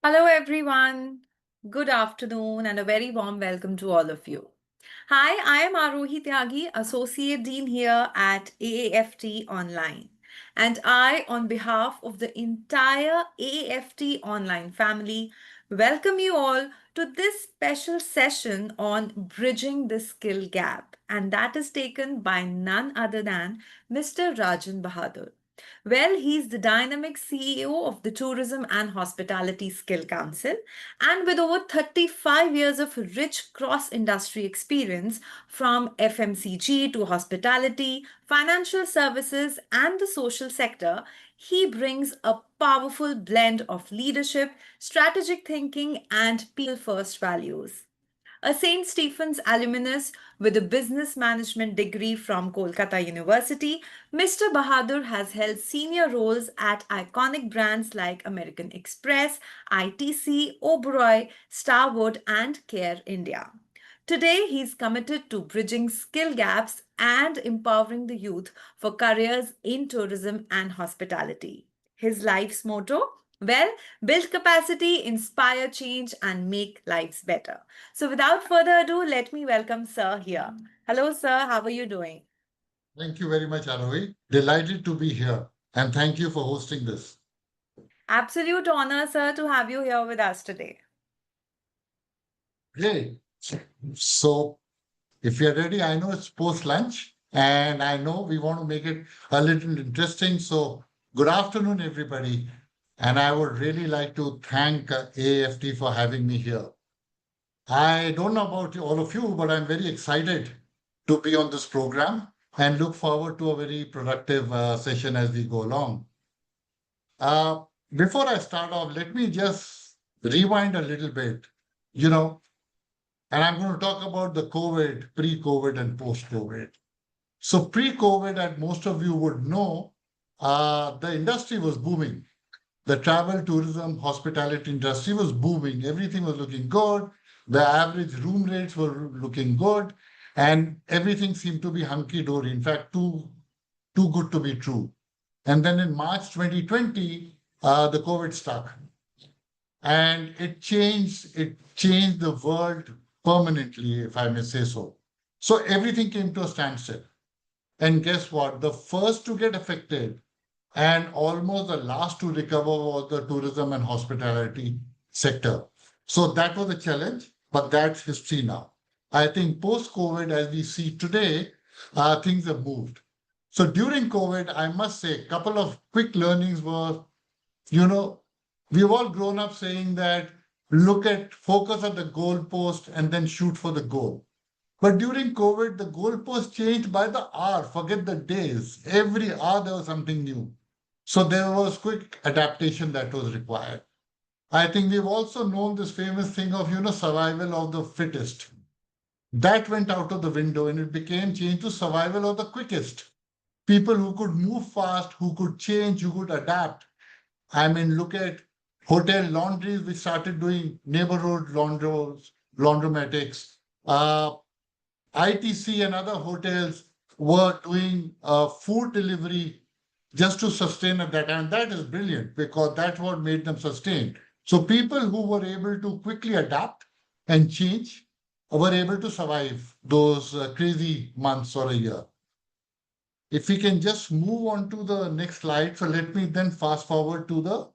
Hello, everyone. Good afternoon, and a very warm welcome to all of you. Hi, I am Arohi Tyagi, Associate Dean here at AAFT Online. And I, on behalf of the entire AAFT Online family, welcome you all to this special session on bridging the skill gap. And that is taken by none other than Mr. Rajan Bahadur. Well, he's the dynamic CEO of the Tourism and Hospitality Skill Council, and with over 35 years of rich cross industry experience from FMCG to hospitality, financial services, and the social sector, he brings a powerful blend of leadership, strategic thinking, and people first values. A St. Stephen's alumnus with a business management degree from Kolkata University, Mr. Bahadur has held senior roles at iconic brands like American Express, ITC, Oberoi, Starwood, and Care India. Today, he's committed to bridging skill gaps and empowering the youth for careers in tourism and hospitality. His life's motto? Well, build capacity, inspire change, and make lives better. So, without further ado, let me welcome Sir here. Hello, Sir. How are you doing? Thank you very much, Arohi. Delighted to be here. And thank you for hosting this. Absolute honor, Sir, to have you here with us today. Great. So, if you're ready, I know it's post lunch and I know we want to make it a little interesting. So, good afternoon, everybody. And I would really like to thank AAFT for having me here. I don't know about all of you, but I'm very excited to be on this program and look forward to a very productive session as we go along. Uh, Before I start off, let me just rewind a little bit, you know, and I'm going to talk about the COVID, pre-COVID, and post-COVID. So, pre-COVID, as most of you would know, the industry was booming. The travel, tourism, hospitality industry was booming. Everything was looking good. The average room rates were looking good, and everything seemed to be hunky dory. In fact, too good to be true. And then in March 2020, the COVID struck, and it changed the world permanently, if I may say so. So everything came to a standstill. And guess what? The first to get affected and almost the last to recover was the tourism and hospitality sector. So that was a challenge, but that's history now. I think post COVID, as we see today, things have moved. So during COVID, I must say, a couple of quick learnings were, you know, we've all grown up saying that focus on the goal post and then shoot for the goal. But during COVID, the goalpost changed by the hour. Forget the days. Every hour there was something new. So there was quick adaptation that was required. I think we've also known this famous thing of, survival of the fittest. That went out of the window and it became changed to survival of the quickest. People who could move fast, who could change, who could adapt. I mean, look at hotel laundries, which started doing neighborhood laundromatics. ITC and other hotels were doing food delivery just to sustain at that time. That is brilliant because that's what made them sustain. So people who were able to quickly adapt and change were able to survive those crazy months or a year. If we can just move on to the next slide. So let me then fast forward to the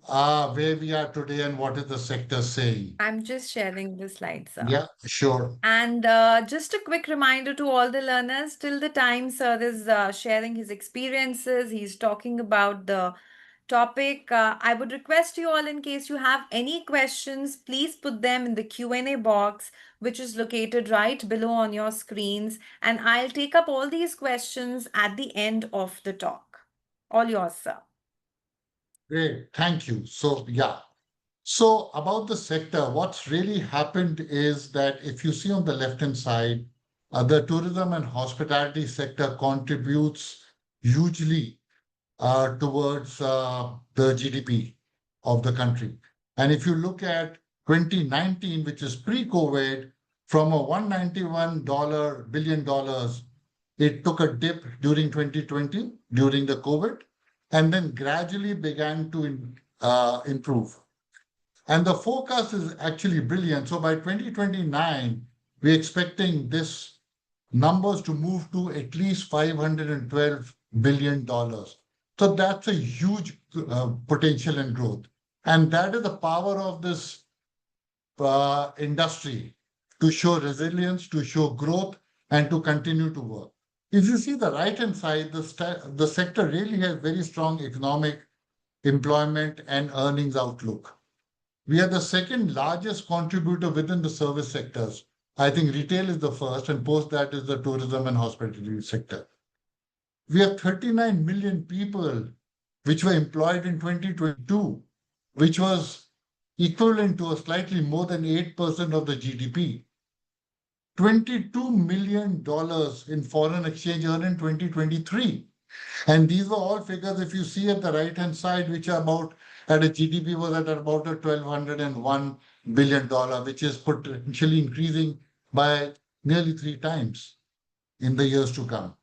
where we are today and what is the sector saying. I'm just sharing the slide, Sir. Yeah, sure. And just a quick reminder to all the learners, till the time Sir is sharing his experiences, he's talking about the topic. I would request you all, in case you have any questions, please put them in the Q&A box, which is located right below on your screens. And I'll take up all these questions at the end of the talk. All yours, Sir. Great. Thank you. So, yeah. So, about the sector, what's really happened is that if you see on the left-hand side, the tourism and hospitality sector contributes hugely towards the GDP of the country. And if you look at 2019, which is pre-COVID, from a $191 billion, it took a dip during 2020, during the COVID, and then gradually began to improve. And the forecast is actually brilliant. So by 2029, we're expecting this numbers to move to at least $512 billion. So that's a huge potential and growth. And that is the power of this industry to show resilience, to show growth, and to continue to work. If you see the right hand side, the sector really has very strong economic, employment, and earnings outlook. We are the second largest contributor within the service sectors. I think retail is the first, and post that is the tourism and hospitality sector. We have 39 million people which were employed in 2022, which was equivalent to a slightly more than 8% of the GDP. $22 million in foreign exchange earned in 2023. And these were all figures, if you see at the right-hand side, which are about at a GDP was at about a $1,201 billion, which is potentially increasing by nearly 3 times in the years to come.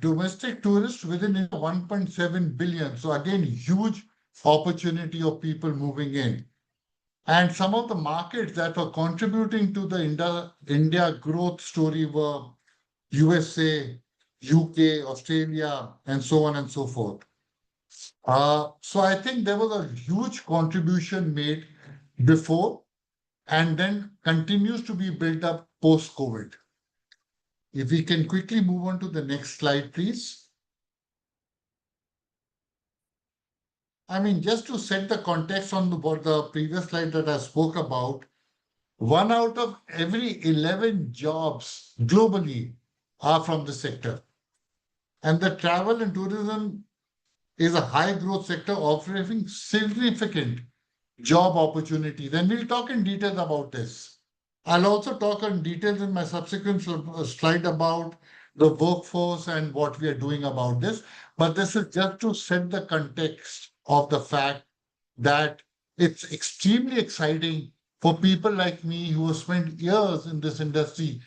Domestic tourists within India, 1.7 billion. So again, huge opportunity of people moving in. And some of the markets that were contributing to the India growth story were USA, UK, Australia, and so on and so forth. So I think there was a huge contribution made before and then continues to be built up post-COVID. If we can quickly move on to the next slide, please. I mean, just to set the context on what the previous slide that I spoke about, 1 out of every 11 jobs globally are from the sector. And the travel and tourism is a high growth sector offering significant job opportunities. And we'll talk in detail about this. I'll also talk in details in my subsequent slide about the workforce and what we are doing about this. But this is just to set the context of the fact that it's extremely exciting for people like me who have spent years in this industry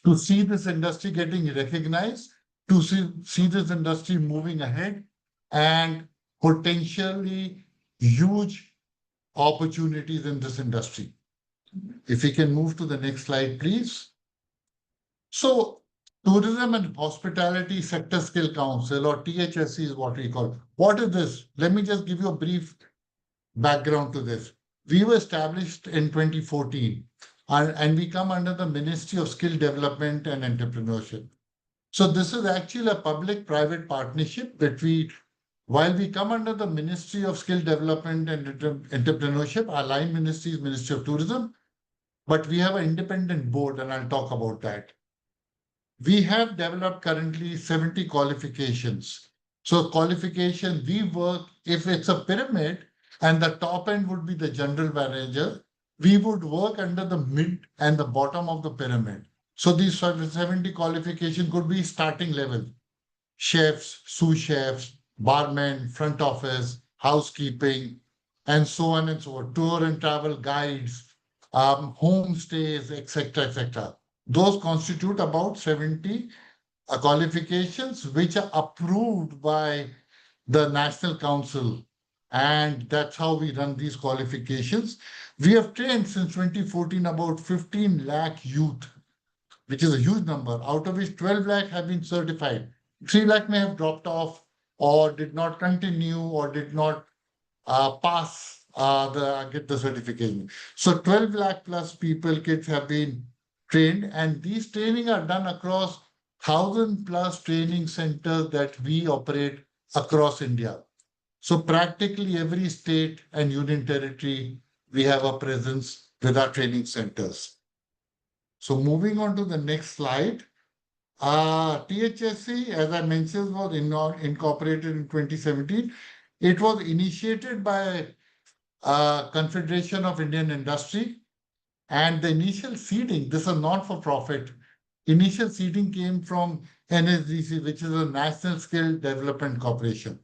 to see this industry getting recognized, to see this industry moving ahead, and potentially huge opportunities in this industry. If we can move to the next slide, please. So, Tourism and Hospitality Sector Skill Council, or THSC, is what we call. What is this? Let me just give you a brief background to this. We were established in 2014, and we come under the Ministry of Skill Development and Entrepreneurship. So this is actually a public-private partnership between, while we come under the Ministry of Skill Development and Entrepreneurship, our line ministry is Ministry of Tourism, but we have an independent board, and I'll talk about that. We have developed currently 70 qualifications. So qualification, we work, if it's a pyramid, and the top end would be the general manager, we would work under the mid and the bottom of the pyramid. So these 70 qualifications could be starting level: chefs, sous chefs, barmen, front office, housekeeping, and so on and so forth, tour and travel guides, homestays, etc., etc. Those constitute about 70 qualifications which are approved by the National Council. And that's how we run these qualifications. We have trained since 2014 about 15 lakh youth, which is a huge number, out of which 12 lakh have been certified. 3 lakh may have dropped off or did not continue or did not get the certification. So 12 lakh plus people, kids have been trained, and these training are done across 1,000+ training centers that we operate across India. So practically every state and union territory, we have a presence with our training centers. So moving on to the next slide. THSC, as I mentioned, was incorporated in 2017. It was initiated by Confederation of Indian Industry, and the initial seeding, this is not for profit, initial seeding came from NSDC, which is a National Skill Development Corporation.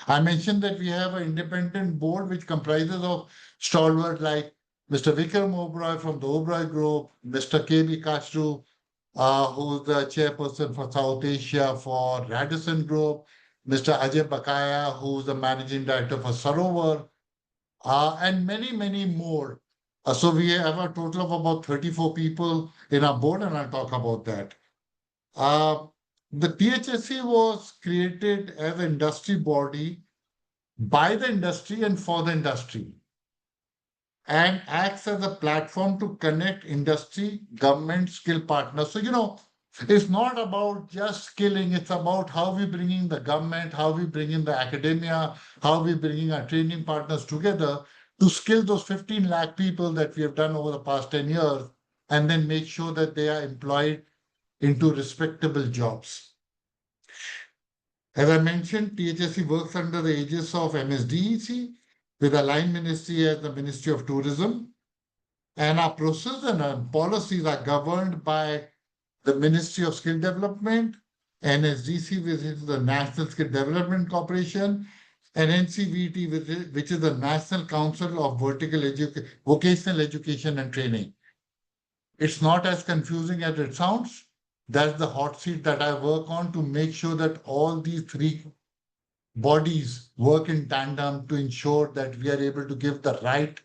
I mentioned that we have an independent board which comprises of stalwart like Mr. Vikram Oberoi from the Oberoi Group, Mr. K.B. Kashru, who's the chairperson for South Asia for Radisson Group, Mr. Ajay Bakaya, who's the managing director for Sarovar, and many, many more. So we have a total of about 34 people in our board, and I'll talk about that. Uh, the THSC was created as an industry body by the industry and for the industry, and acts as a platform to connect industry, government, skill partners. So, it's not about just skilling, it's about how we bringing the government, how we bringing the academia, how we bringing our training partners together to skill those 15 lakh people that we have done over the past 10 years, and then make sure that they are employed into respectable jobs. As I mentioned, THSC works under the aegis of MSDEC with a line ministry as the Ministry of Tourism. And our process and our policies are governed by the Ministry of Skill Development, NSDC, which is the National Skill Development Corporation, and NCVT, which is the National Council of Vocational Education and Training. It's not as confusing as it sounds. That's the hot seat that I work on to make sure that all these three bodies work in tandem to ensure that we are able to give the right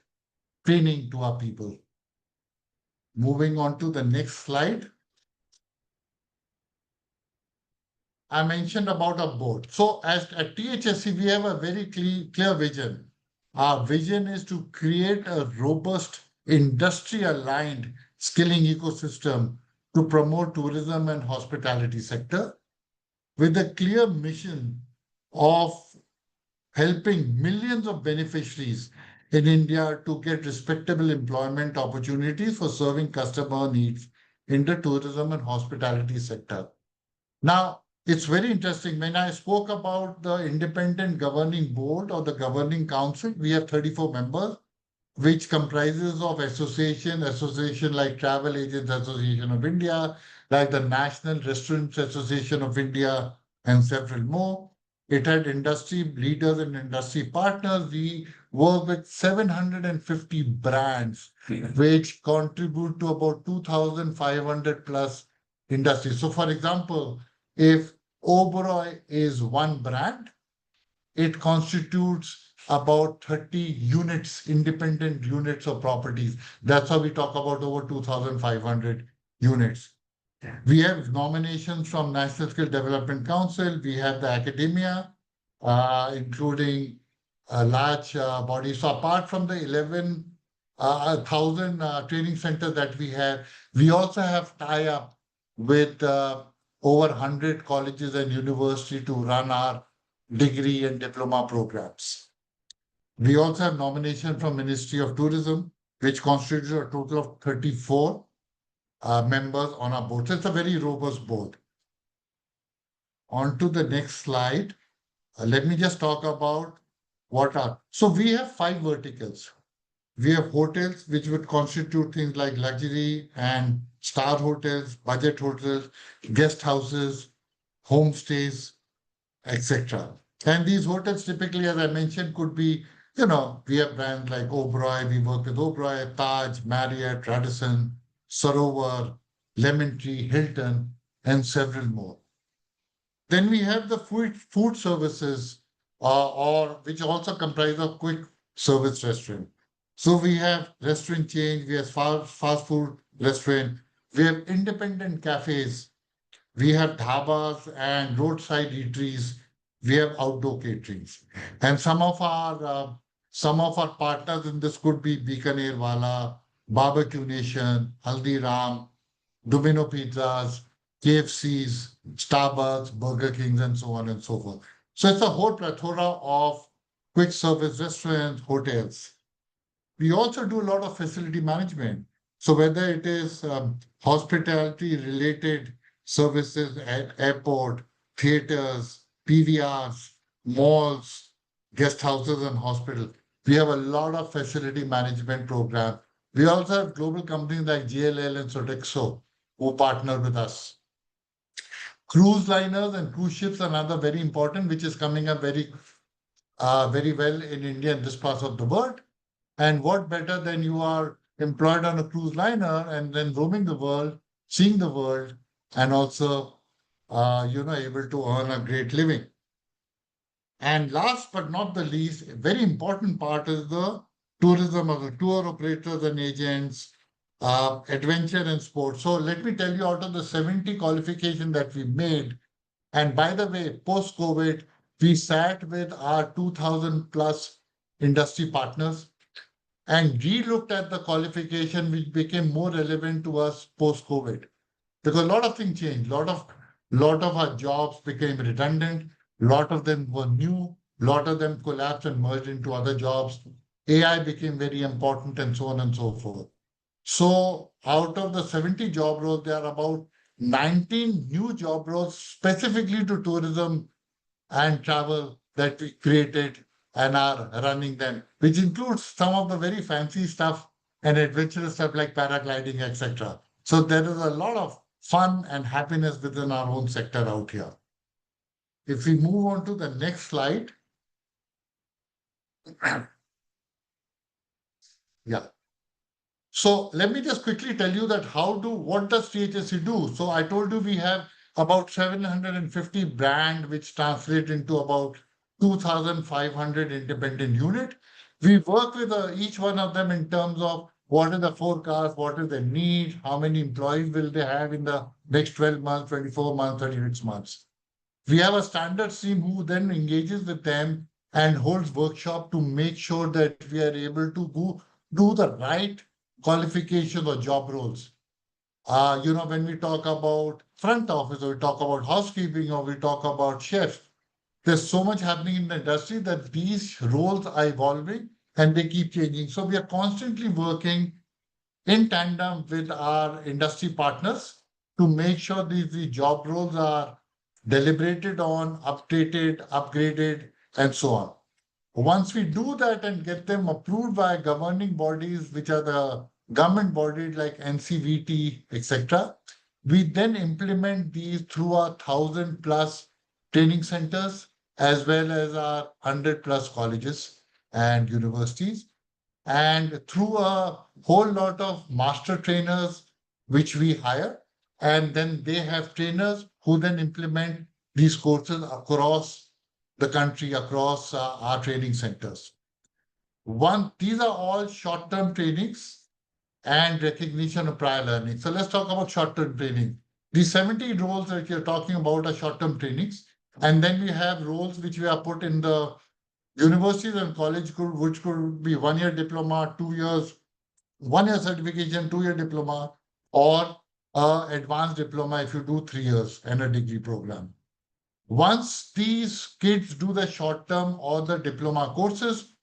training to our people. Moving on to the next slide. I mentioned about a board. So as at THSC, we have a very clear vision. Our vision is to create a robust industry-aligned skilling ecosystem to promote tourism and hospitality sector with a clear mission of helping millions of beneficiaries in India to get respectable employment opportunities for serving customer needs in the tourism and hospitality sector. Now, it's very interesting. When I spoke about the independent governing board or the governing council, we have 34 members, which comprises of association like Travel Agents Association of India, like the National Restaurants Association of India, and several more. It had industry leaders and industry partners. We work with 750 brands, which contribute to about 2,500 plus industries. So, for example, if Oberoi is one brand, it constitutes about 30 units, independent units of properties. That's how we talk about over 2,500 units. We have nominations from National Skill Development Council. We have the academia, including a large body. So apart from the 11,000 training centers that we have, we also have tie-up with over 100 colleges and universities to run our degree and diploma programs. We also have nomination from Ministry of Tourism, which constitutes a total of 34 members on our board. So it's a very robust board. On to the next slide. Let me just talk about what are. So we have 5 verticals. We have hotels, which would constitute things like luxury and star hotels, budget hotels, guest houses, homestays, etc. And these hotels typically, as I mentioned, could be, we have brands like Oberoi, we work with Oberoi, Taj, Marriott, Radisson, Sarovar, Lemon Tree, Hilton, and several more. Then we have the food services, or which also comprise of quick service restaurant. So we have restaurant chains, we have fast food restaurant, we have independent cafes, we have dhabas and roadside eateries, we have outdoor caterings, and some of our partners in this could be Bikaner Wala, Barbecue Nation, Haldiram, Domino Pizzas, KFCs, Starbucks, Burger Kings, and so on and so forth. So it's a whole plethora of quick service restaurants, hotels. We also do a lot of facility management. So whether it is hospitality related services at airport, theaters, PVRs, malls, guest houses and hospitals, we have a lot of facility management program. We also have global companies like GLL and Sodexo who partner with us. Cruise liners and cruise ships are another very important, which is coming up very well in India and this part of the world. And what better than you are employed on a cruise liner and then roaming the world, seeing the world, and also, able to earn a great living. And last but not the least, a very important part is the tourism of the tour operators and agents, adventure and sports. So let me tell you, out of the 70 qualification that we made, and by the way, post-COVID, we sat with our 2000 plus industry partners and re-looked at the qualification which became more relevant to us post-COVID. Because a lot of things changed. Lot of our jobs became redundant. Lot of them were new. Lot of them collapsed and merged into other jobs. AI became very important and so on and so forth. So out of the 70 job roles, there are about 19 new job roles specifically to tourism and travel that we created and are running them, which includes some of the very fancy stuff and adventurous stuff like paragliding, etc. So there is a lot of fun and happiness within our own sector out here. If we move on to the next slide, yeah. So let me just quickly tell you that what does THSC do? So I told you we have about 750 brand, which translate into about 2,500 independent unit. We work with each one of them in terms of what is the forecast, what is the need, how many employees will they have in the next 12 months, 24 months, 36 months. We have a standards team who then engages with them and holds workshop to make sure that we are able to do the right qualification or job roles. When we talk about front office or we talk about housekeeping or we talk about chefs, there's so much happening in the industry that these roles are evolving and they keep changing. So we are constantly working in tandem with our industry partners to make sure these job roles are deliberated on, updated, upgraded, and so on. Once we do that and get them approved by governing bodies, which are the government bodies like NCVT, etc., we then implement these through our 1,000 plus training centers as well as our 100 plus colleges and universities, and through a whole lot of master trainers which we hire, and then they have trainers who then implement these courses across the country, across our training centers. These are all short-term trainings and recognition of prior learning. So let's talk about short-term training. These 70 roles that you're talking about are short-term trainings. And then we have roles which we are put in the universities and college, which could be 1 year diploma, 2 years, 1 year certification, 2 year diploma, or advanced diploma if you do 3 years and a degree program. Once these kids do the short term or the diploma courses,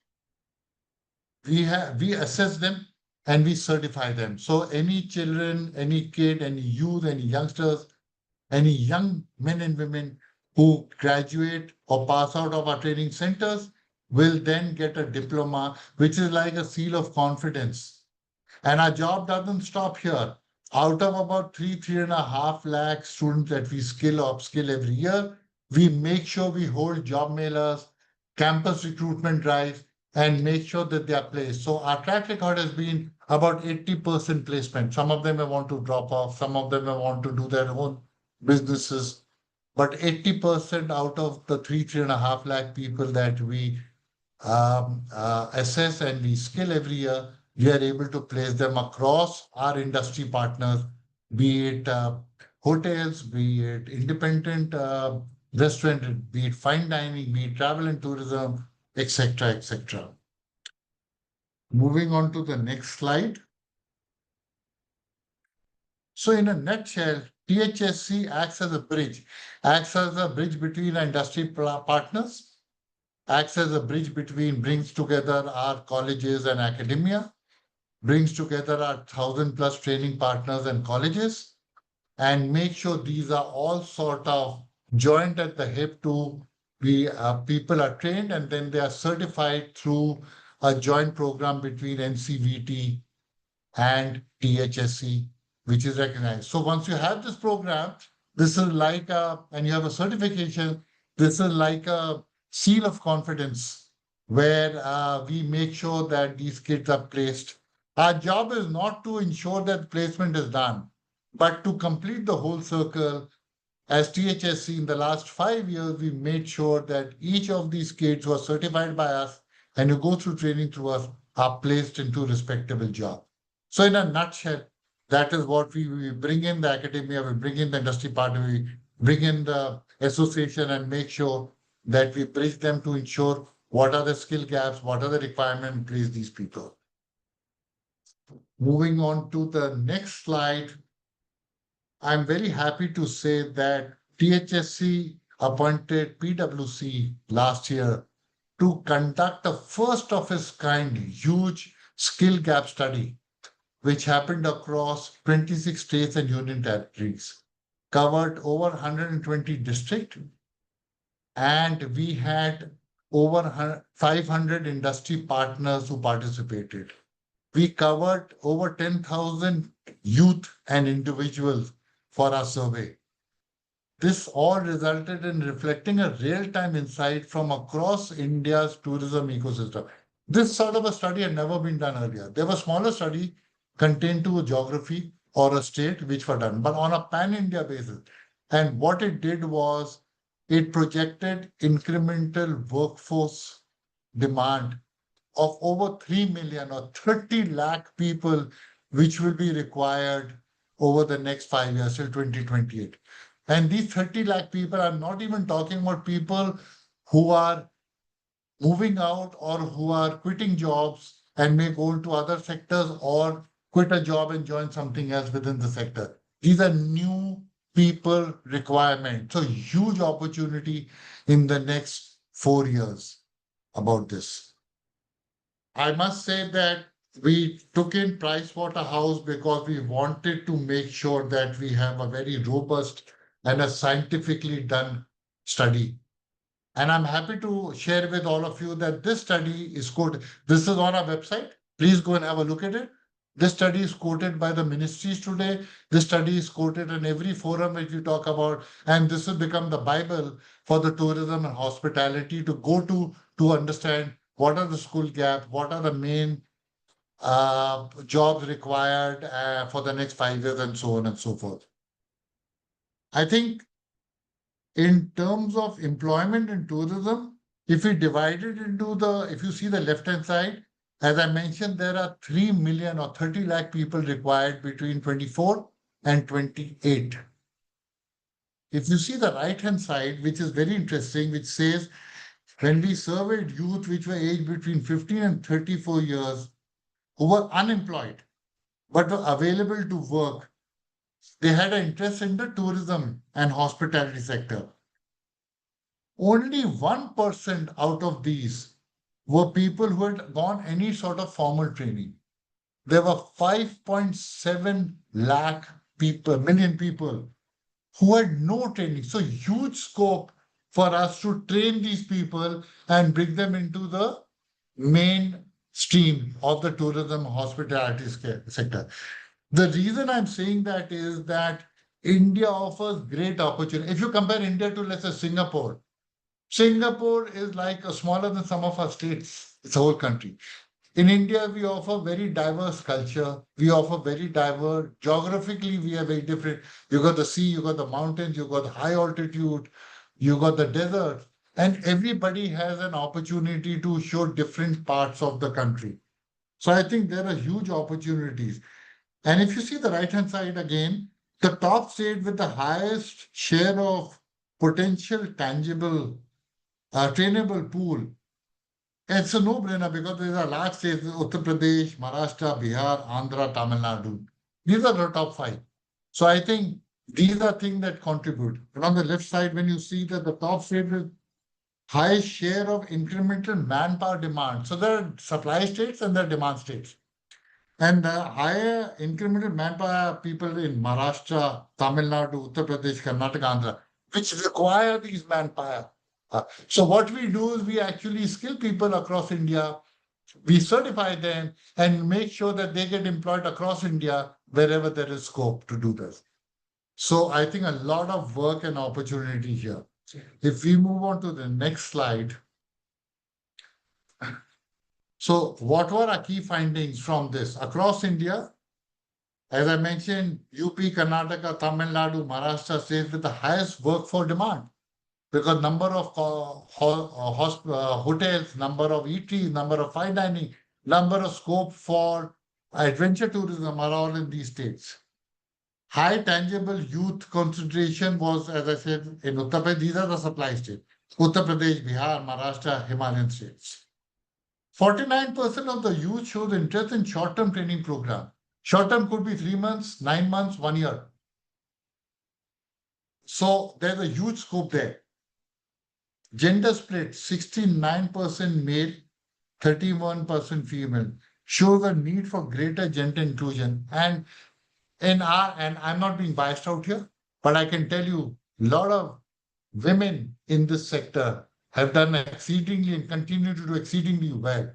we assess them and we certify them. So any children, any kid, any youth, any youngsters, any young men and women who graduate or pass out of our training centers will then get a diploma, which is like a seal of confidence. And our job doesn't stop here. Out of about 3.5 lakh students that we upskill every year, we make sure we hold job mailers, campus recruitment drives, and make sure that they are placed. So our track record has been about 80% placement. Some of them may want to drop off, some of them may want to do their own businesses, but 80% out of the 3.5 lakh people that we assess and we skill every year, we are able to place them across our industry partners, be it hotels, be it independent restaurant, be it fine dining, be it travel and tourism, etc., etc. Moving on to the next slide. So in a nutshell, THSC acts as a bridge between industry partners, acts as a bridge brings together our colleges and academia, brings together our 1,000 plus training partners and colleges, and make sure these are all sort of joined at the hip to be people are trained and then they are certified through a joint program between NCVT and THSC, which is recognized. So once you have this program, this is like and you have a certification, this is like a seal of confidence where we make sure that these kids are placed. Our job is not to ensure that placement is done, but to complete the whole circle as THSC in the last 5 years, we made sure that each of these kids who are certified by us and who go through training through us are placed into respectable jobs. So in a nutshell, that is what we bring in the academia, we bring in the industry partner, we bring in the association and make sure that we bridge them to ensure what are the skill gaps, what are the requirements to place these people. Moving on to the next slide, I'm very happy to say that THSC appointed PwC last year to conduct a first of its kind huge skill gap study, which happened across 26 states and union territories, covered over 120 districts, and we had over 500 industry partners who participated. We covered over 10,000 youth and individuals for our survey. This all resulted in reflecting a real-time insight from across India's tourism ecosystem. This sort of a study had never been done earlier. There were smaller studies contained to a geography or a state which were done, but on a pan-India basis. And what it did was it projected incremental workforce demand of over 3 million or 30 lakh people, which will be required over the next 5 years till 2028. And these 30 lakh people, I'm not even talking about people who are moving out or who are quitting jobs and may go into other sectors or quit a job and join something else within the sector. These are new people requirement. So huge opportunity in the next 4 years about this. I must say that we took in Pricewaterhouse because we wanted to make sure that we have a very robust and a scientifically done study. And I'm happy to share with all of you that this study is quoted. This is on our website. Please go and have a look at it. This study is quoted by the ministries today. This study is quoted in every forum which we talk about. And this will become the Bible for the tourism and hospitality to go to understand what are the skill gaps, what are the main jobs required for the next 5 years, and so on and so forth. I think in terms of employment and tourism, if we divide it into if you see the left-hand side, as I mentioned, there are 3 million or 30 lakh people required between 24 and 28. If you see the right-hand side, which is very interesting, which says when we surveyed youth which were aged between 15 and 34 years who were unemployed but were available to work, they had an interest in the tourism and hospitality sector. Only 1% out of these were people who had gone any sort of formal training. There were 5.7 lakh people, million people who had no training. So huge scope for us to train these people and bring them into the main stream of the tourism hospitality sector. The reason I'm saying that is that India offers great opportunity. If you compare India to, let's say, Singapore is like smaller than some of our states. It's a whole country. In India, we offer very diverse culture. We offer very diverse, geographically, we are very different. You got the sea, you got the mountains, you got the high altitude, you got the desert. And everybody has an opportunity to show different parts of the country. So I think there are huge opportunities. And if you see the right-hand side again, the top state with the highest share of potential tangible trainable pool, it's a no-brainer because these are large states: Uttar Pradesh, Maharashtra, Bihar, Andhra, Tamil Nadu. These are the top five. So I think these are things that contribute. And on the left side, when you see that the top state with highest share of incremental manpower demand. So there are supply states and there are demand states. And the higher incremental manpower people in Maharashtra, Tamil Nadu, Uttar Pradesh, Karnataka, Andhra, which require these manpower. So what we do is we actually skill people across India, we certify them and make sure that they get employed across India wherever there is scope to do this. So I think a lot of work and opportunity here. If we move on to the next slide. So what were our key findings from this? Across India, As I mentioned, UP, Karnataka, Tamil Nadu, Maharashtra states with the highest workforce demand because number of hotels, number of eateries, number of fine dining, number of scope for adventure tourism are all in these states. High tangible youth concentration was, as I said, in Uttar Pradesh. These are the supply states. Uttar Pradesh, Bihar, Maharashtra, Himalayan states. 49% of the youth shows interest in short-term training program. Short-term could be 3 months, 9 months, 1 year. So there's a huge scope there. Gender split, 69% male, 31% female, shows a need for greater gender inclusion. And I'm not being biased out here, but I can tell you a lot of women in this sector have done exceedingly and continue to do exceedingly well.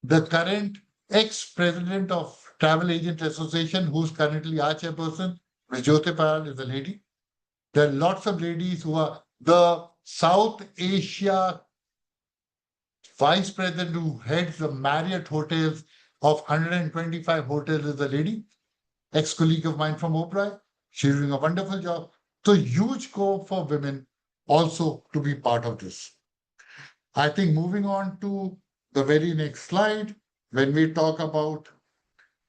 The current ex-president of Travel Agent Association, who's currently our chairperson, Ms. Jyoti Payal, is a lady. There are lots of ladies who are the South Asia vice president who heads the Marriott hotels of 125 hotels is a lady, ex-colleague of mine from Oberoi. She's doing a wonderful job. So huge scope for women also to be part of this. I think moving on to the very next slide, when we talk about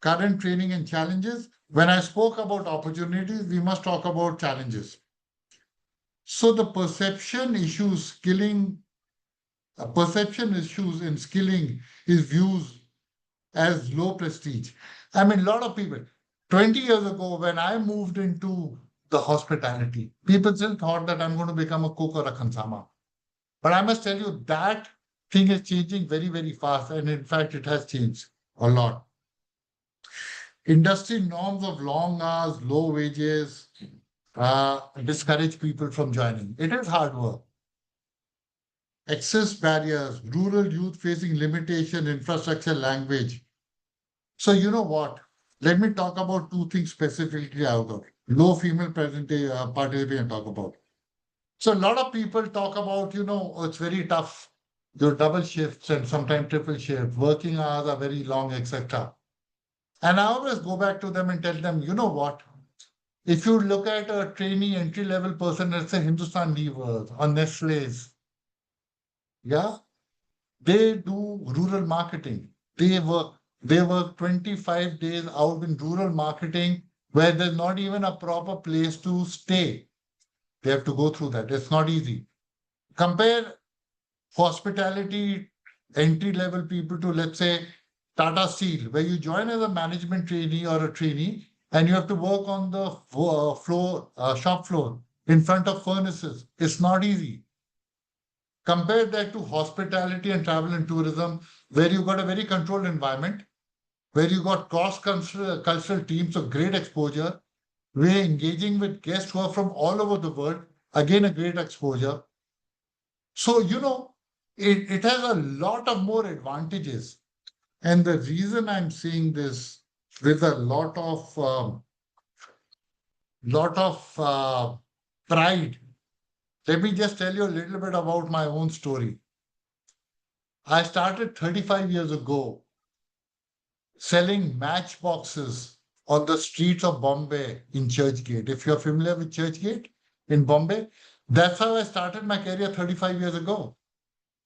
current training and challenges, when I spoke about opportunities, we must talk about challenges. So the perception issues in skilling is viewed as low prestige. I mean, a lot of people, 20 years ago, when I moved into the hospitality, people still thought that I'm going to become a cook or a khansama. But I must tell you, that thing is changing very, very fast. And in fact, it has changed a lot. Industry norms of long hours, low wages, discourage people from joining. It is hard work. Access barriers, rural youth facing limitation, infrastructure, language. So you know what? Let me talk about two things specifically out of it. Low female participation talk about. So a lot of people talk about, oh, it's very tough. Your double shifts and sometimes triple shifts, working hours are very long, etc. And I always go back to them and tell them, you know what? If you look at a trainee entry level person, let's say Hindustan Levers or Nestle's, yeah, they do rural marketing. They work 25 days out in rural marketing where there's not even a proper place to stay. They have to go through that. It's not easy. Compare hospitality entry level people to, let's say, Tata Steel, where you join as a management trainee or a trainee and you have to work on the shop floor in front of furnaces. It's not easy. Compare that to hospitality and travel and tourism, where you've got a very controlled environment, where you got cross-cultural teams of great exposure. We're engaging with guests who are from all over the world. Again, a great exposure. So, it has a lot of more advantages. And the reason I'm saying this with a lot of pride, let me just tell you a little bit about my own story. I started 35 years ago selling matchboxes on the streets of Bombay in Churchgate. If you're familiar with Churchgate in Bombay, that's how I started my career 35 years ago.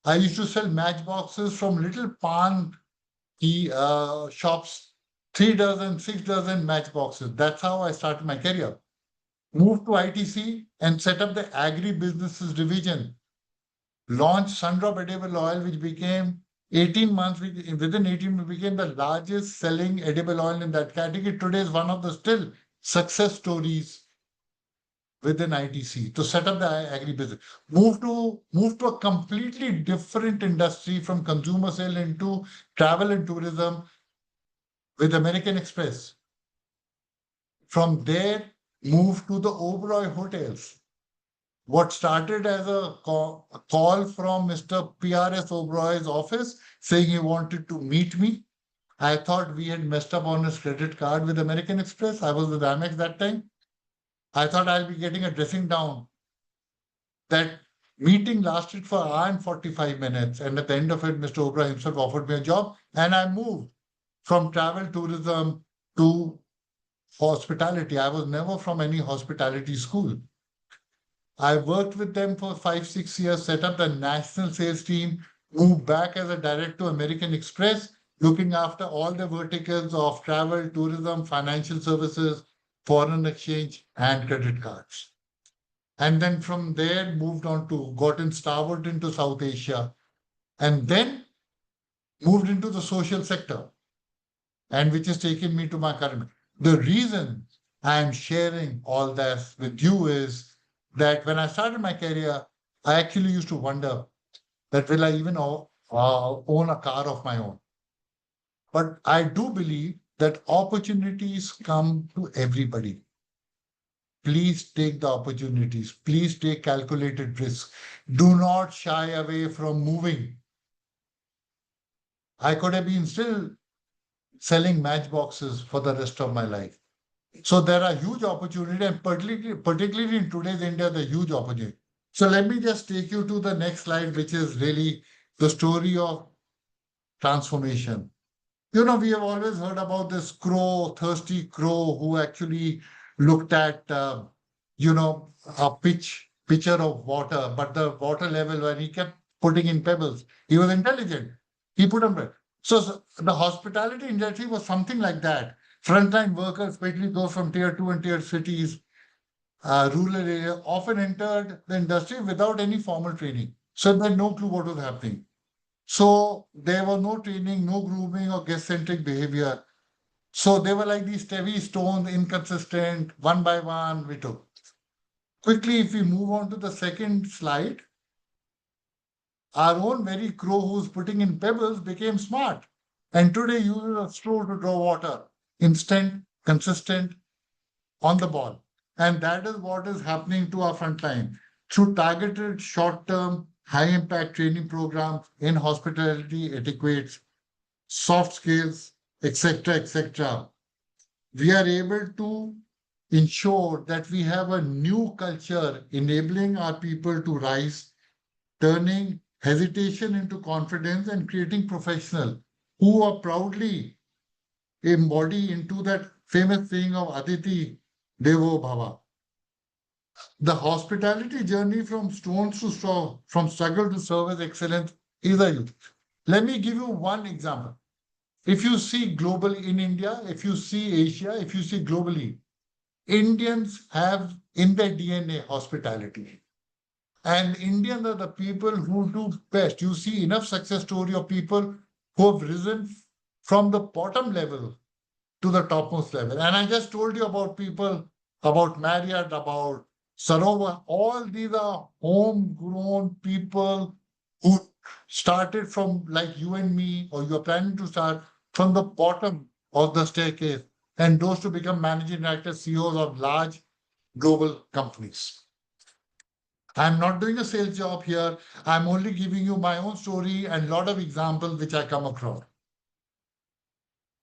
I used to sell matchboxes from little pan shops, 3 dozen, 6 dozen matchboxes. That's how I started my career. Moved to ITC and set up the agri-businesses division. Launched Sundrop edible oil, which became 18 months, within 18 months, became the largest selling edible oil in that category. Today is one of the still success stories within ITC to set up the agri-business. Moved to a completely different industry from consumer sale into travel and tourism with American Express. From there, moved to the Oberoi hotels. What started as a call from Mr. PRS Oberoi's office saying he wanted to meet me. I thought we had messed up on his credit card with American Express. I was with Amex that time. I thought I'll be getting a dressing down. That meeting lasted for an hour and 45 minutes. And at the end of it, Mr. Oberoi himself offered me a job. And I moved from travel tourism to hospitality. I was never from any hospitality school. I worked with them for 5, 6 years, set up the national sales team, moved back as a director to American Express, looking after all the verticals of travel, tourism, financial services, foreign exchange, and credit cards. And then from there, moved on to, got started into South Asia, and then moved into the social sector, and which has taken me to my current. The reason I'm sharing all that with you is that when I started my career, I actually used to wonder that will I even own a car of my own. But I do believe that opportunities come to everybody. Please take the opportunities. Please take calculated risks. Do not shy away from moving. I could have been still selling matchboxes for the rest of my life. So there are huge opportunity, and particularly in today's India, the huge opportunity. So let me just take you to the next slide, which is really the story of transformation. You know, we have always heard about this crow, thirsty crow, who actually looked at, a pitcher of water, but the water level, when he kept putting in pebbles, he was intelligent. He put them. So the hospitality industry was something like that. Frontline workers, especially those from tier two and tier cities, rural area, often entered the industry without any formal training. So they had no clue what was happening. So there was no training, no grooming or guest-centric behavior. So they were like these heavy stones, inconsistent, one by one, we took. Quickly, if we move on to the second slide, our own very crow who's putting in pebbles became smart. And today uses a straw to draw water. Instant, consistent, on the ball. And that is what is happening to our frontline. Through targeted short-term, high-impact training programs in hospitality etiquettes, soft skills, etc., we are able to ensure that we have a new culture enabling our people to rise, turning hesitation into confidence and creating professionals who are proudly embody into that famous saying of Aditi Devo Bhava. The hospitality journey from stones to straw, from struggle to service excellence is a youth. Let me give you one example. If you see globally in India, if you see Asia, if you see globally, Indians have in their DNA hospitality. And Indians are the people who do best. You see enough success story of people who have risen from the bottom level to the topmost level. And I just told you about people, about Marriott, about Sarova. All these are homegrown people who started from like you and me, or you're planning to start from the bottom of the staircase, and those to become managing directors, CEOs of large global companies. I'm not doing a sales job here. I'm only giving you my own story and a lot of examples which I come across.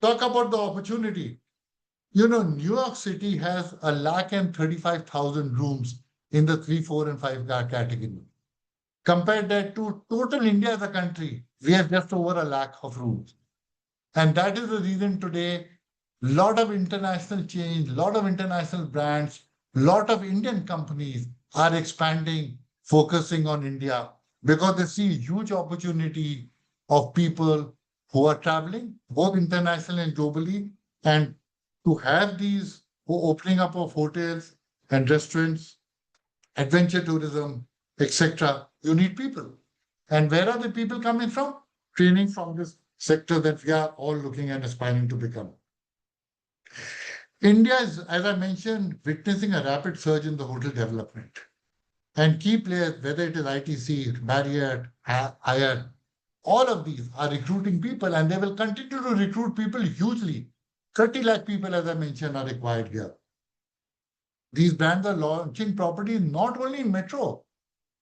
Talk about the opportunity. You know, New York City has 135,000 rooms in the 3, 4, and 5 category. Compare that to total India as a country, we have just over 1 lakh of rooms. And that is the reason today, lot of international change, lot of international brands, lot of Indian companies are expanding, focusing on India because they see huge opportunity of people who are traveling, both internationally and globally, and to have these opening up of hotels and restaurants, adventure tourism, etc. You need people. And where are the people coming from? Training from this sector that we are all looking and aspiring to become. India is, as I mentioned, witnessing a rapid surge in the hotel development. And key players, whether it is ITC, Marriott, Hyatt, all of these are recruiting people and they will continue to recruit people hugely. 30 lakh people, as I mentioned, are required here. These brands are launching properties not only in metro,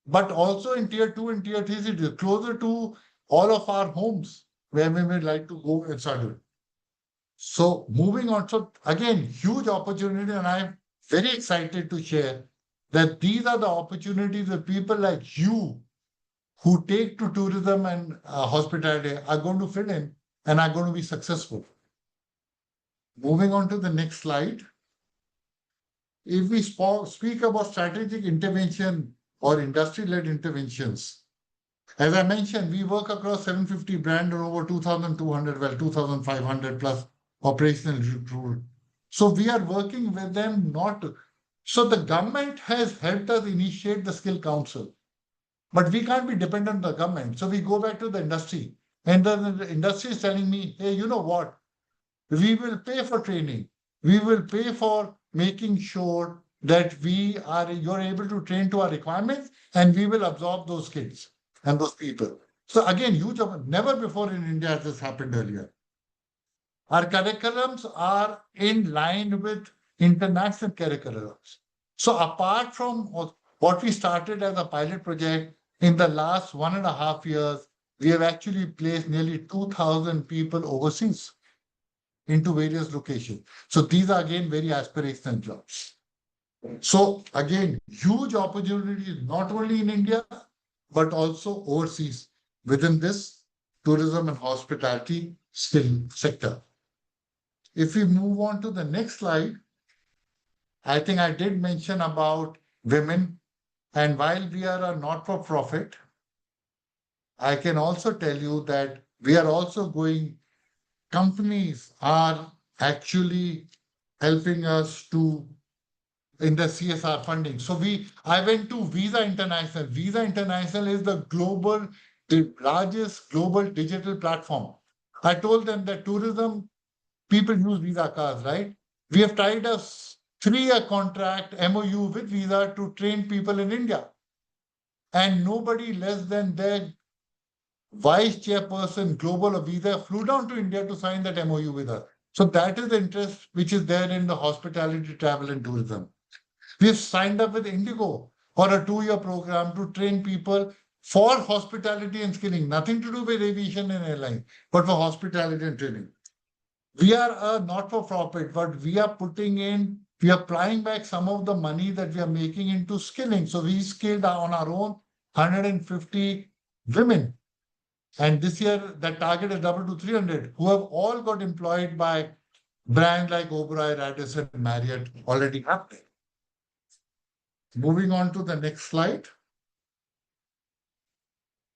but also in tier 2 and tier 3 cities, closer to all of our homes where we may like to go and start doing. So moving on, so again, huge opportunity, and I'm very excited to share that these are the opportunities that people like you who take to tourism and hospitality are going to fit in and are going to be successful. Moving on to the next slide. if we speak about strategic intervention or industry-led interventions, as I mentioned, we work across 750 brand and over 2,200, well, 2,500 plus operational rule. So we are working with them not. So the government has helped us initiate the skill council, but we can't be dependent on the government. So we go back to the industry, and the industry is telling me, hey, you know what? We will pay for training. We will pay for making sure that you're able to train to our requirements, and we will absorb those kids and those people. So again, never before in India has this happened earlier. Our curriculums are in line with international curriculums. So apart from what we started as a pilot project in the last 1.5 years, we have actually placed nearly 2,000 people overseas into various locations. So these are again very aspirational jobs. So again, huge opportunities not only in India, but also overseas within this tourism and hospitality skill sector. If we move on to the next slide, I think I did mention about women. And while we are a not-for-profit, I can also tell you that we are also companies are actually helping us to in the CSR funding. So I went to Visa International. Visa International is the largest global digital platform. I told them that tourism people use Visa cards, right? We have tied a 3-year contract MOU with Visa to train people in India, and nobody less than their vice chairperson global of Visa flew down to India to sign that MOU with us. So that is the interest which is there in the hospitality, travel, and tourism. We've signed up with Indigo for a 2-year program to train people for hospitality and skilling, nothing to do with aviation and airline, but for hospitality and training. We are a not-for-profit, but we are applying back some of the money that we are making into skilling. So we skilled on our own 150 women. And this year, that target is doubled to 300, who have all got employed by brands like Oberoi, Radisson, Marriott already happening. Moving on to the next slide.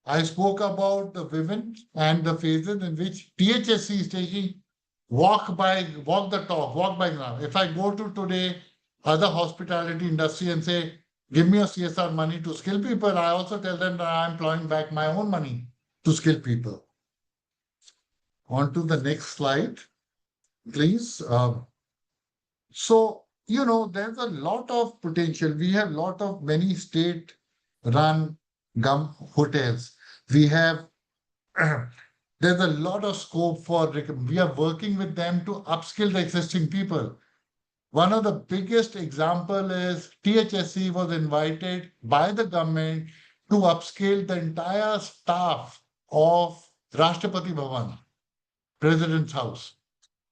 I spoke about the women and the phases in which THSC is taking walk the talk, walk by ground. If I go to today other hospitality industry and say, give me a CSR money to skill people, I also tell them that I'm employing back my own money to skill people. On to the next slide, please. So, there's a lot of potential. We have many state-run hotels. We have, there's a lot of scope we are working with them to upskill the existing people. One of the biggest example is THSC was invited by the government to upskill the entire staff of Rashtrapati Bhavan, President's House,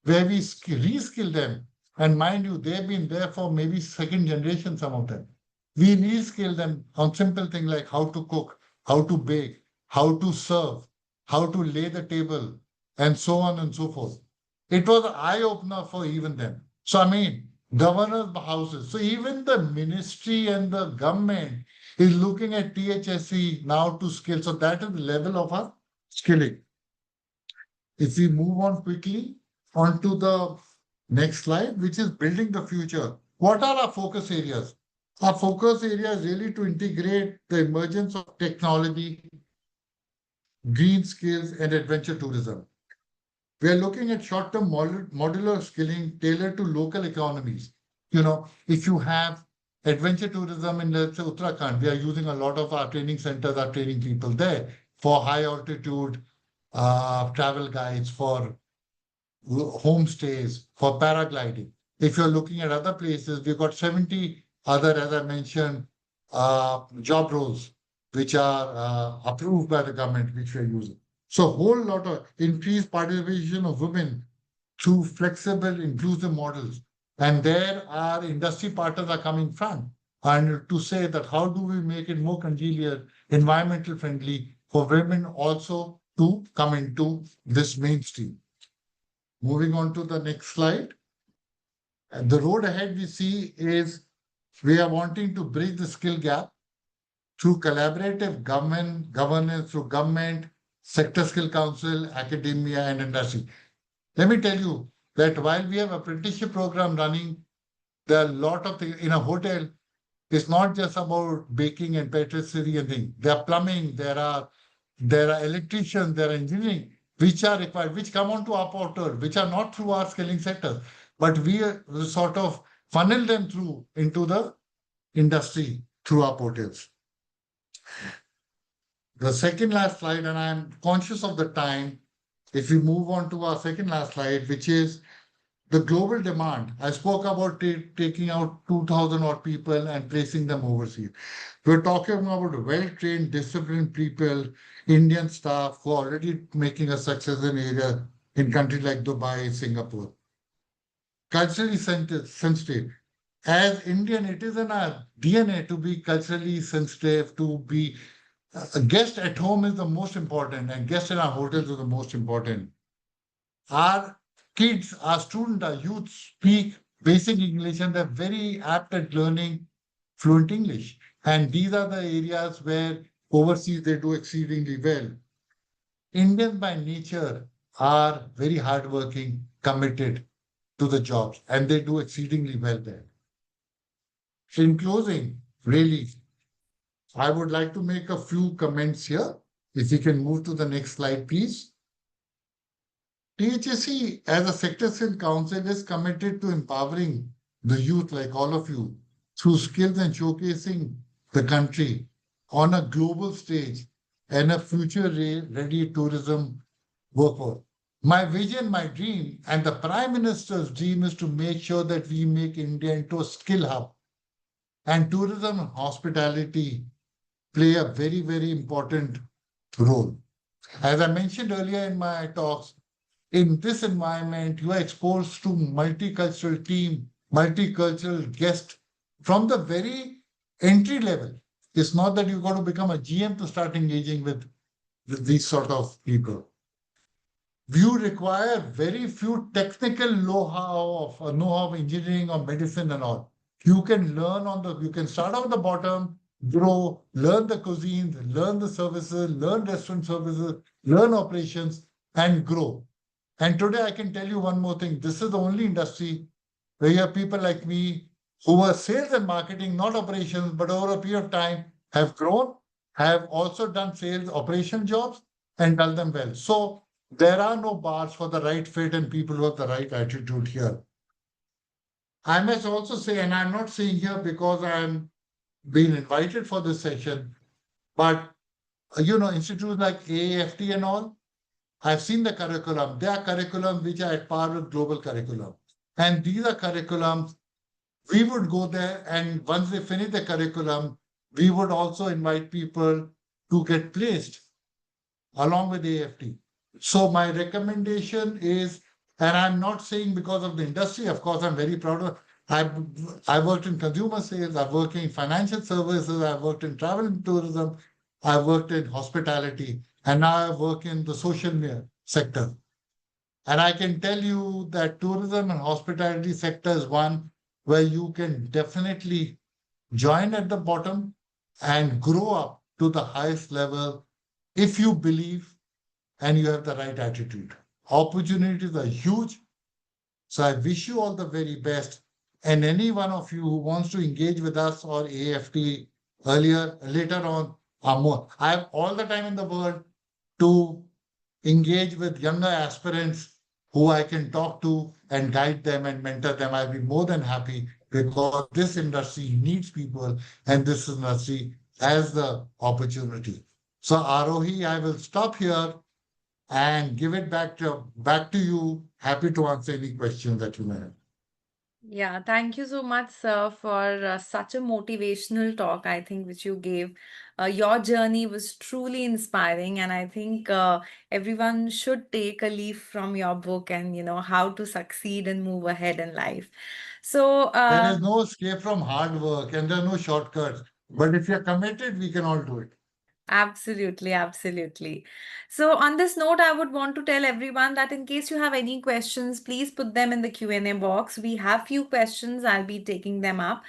where we reskill them. And mind you, they've been there for maybe second generation, some of them. We reskill them on simple things like how to cook, how to bake, how to serve, how to lay the table, and so on and so forth. It was an eye-opener for even them. So, I mean, governors' houses. So even the ministry and the government is looking at THSC now to skill. So that is the level of our skilling. If we move on quickly onto the next slide, which is building the future. What are our focus areas? Our focus area is really to integrate the emergence of technology, green skills, and adventure tourism. We are looking at short-term modular skilling tailored to local economies. If you have adventure tourism in, let's say, Uttarakhand, we are using a lot of our training centers, are training people there for high altitude travel guides, for homestays, for paragliding. If you're looking at other places, we've got 70 other, as I mentioned, job roles, which are approved by the government, which we're using. So a whole lot of increased participation of women through flexible, inclusive models. And there our industry partners are coming from. And to say that how do we make it more congenial, environmental friendly for women also to come into this mainstream. Moving on to the next slide. The road ahead we see is We are wanting to bridge the skill gap through collaborative governance through government, sector skill council, academia, and industry. Let me tell you that while we have apprenticeship program running, there are a lot of things in a hotel. It's not just about baking and patisserie and things. There are plumbing, there are electricians, there are engineering, which are required, which come onto our portal, which are not through our skilling sectors, but we sort of funnel them through into the industry through our portals. The second last slide, and I'm conscious of the time. If we move on to our second last slide, which is the global demand. I spoke about taking out 2,000 odd people and placing them overseas. We're talking about well-trained, disciplined people, Indian staff who are already making a success in area in countries like Dubai, Singapore. Culturally sensitive. As Indian, it is in our DNA to be culturally sensitive, to be a guest at home is the most important, and guest in our hotels is the most important. Our kids, our students, our youth speak basic English and they're very apt at learning fluent English. And these are the areas where overseas they do exceedingly well. Indians by nature are very hardworking, committed to the jobs, and they do exceedingly well there. In closing, really, I would like to make a few comments here. If you can move to the next slide, please. THSC, as a sector skill council, is committed to empowering the youth like all of you through skills and showcasing the country on a global stage and a future ready tourism workforce. My vision, my dream, and the Prime Minister's dream is to make sure that we make India into a skill hub. And tourism and hospitality play a very, very important role. As I mentioned earlier in my talks, in this environment, you are exposed to multicultural team, multicultural guest from the very entry level. It's not that you've got to become a GM to start engaging with these sort of people. You require very few technical know-how of engineering or medicine and all. You can start off the bottom, grow, learn the cuisines, learn the services, learn restaurant services, learn operations, and grow. And today I can tell you one more thing. This is the only industry where you have people like me who are sales and marketing, not operations, but over a period of time have grown, have also done sales operation jobs and done them well. So there are no bars for the right fit and people who have the right attitude here. I must also say, and I'm not saying here because I'm being invited for this session, but institutes like AAFT and all, I've seen the curriculum. There are curriculums which are at par with global curriculum. And these are curriculums, we would go there and once they finish the curriculum, we would also invite people to get placed along with AFT. So my recommendation is, and I'm not saying because of the industry, of course, I'm very proud of. I've worked in consumer sales, I've worked in financial services, I've worked in travel and tourism, I've worked in hospitality, and now I work in the social sector. And I can tell you that tourism and hospitality sector is one where you can definitely join at the bottom and grow up to the highest level if you believe and you have the right attitude. Opportunities are huge. So I wish you all the very best. And any one of you who wants to engage with us or AFT later on, are more. I have all the time in the world to engage with younger aspirants who I can talk to and guide them and mentor them. I'll be more than happy because this industry needs people and this industry has the opportunity. So Arohi, I will stop here and give it back to you. Happy to answer any questions that you may have. Yeah, thank you so much, sir, for such a motivational talk, I think, which you gave. Your journey was truly inspiring, and I think everyone should take a leaf from your book and, how to succeed and move ahead in life. So, There is no escape from hard work and there are no shortcuts. But if you're committed, we can all do it. Absolutely, absolutely. So on this note, I would want to tell everyone that in case you have any questions, please put them in the Q&A box. We have few questions. I'll be taking them up.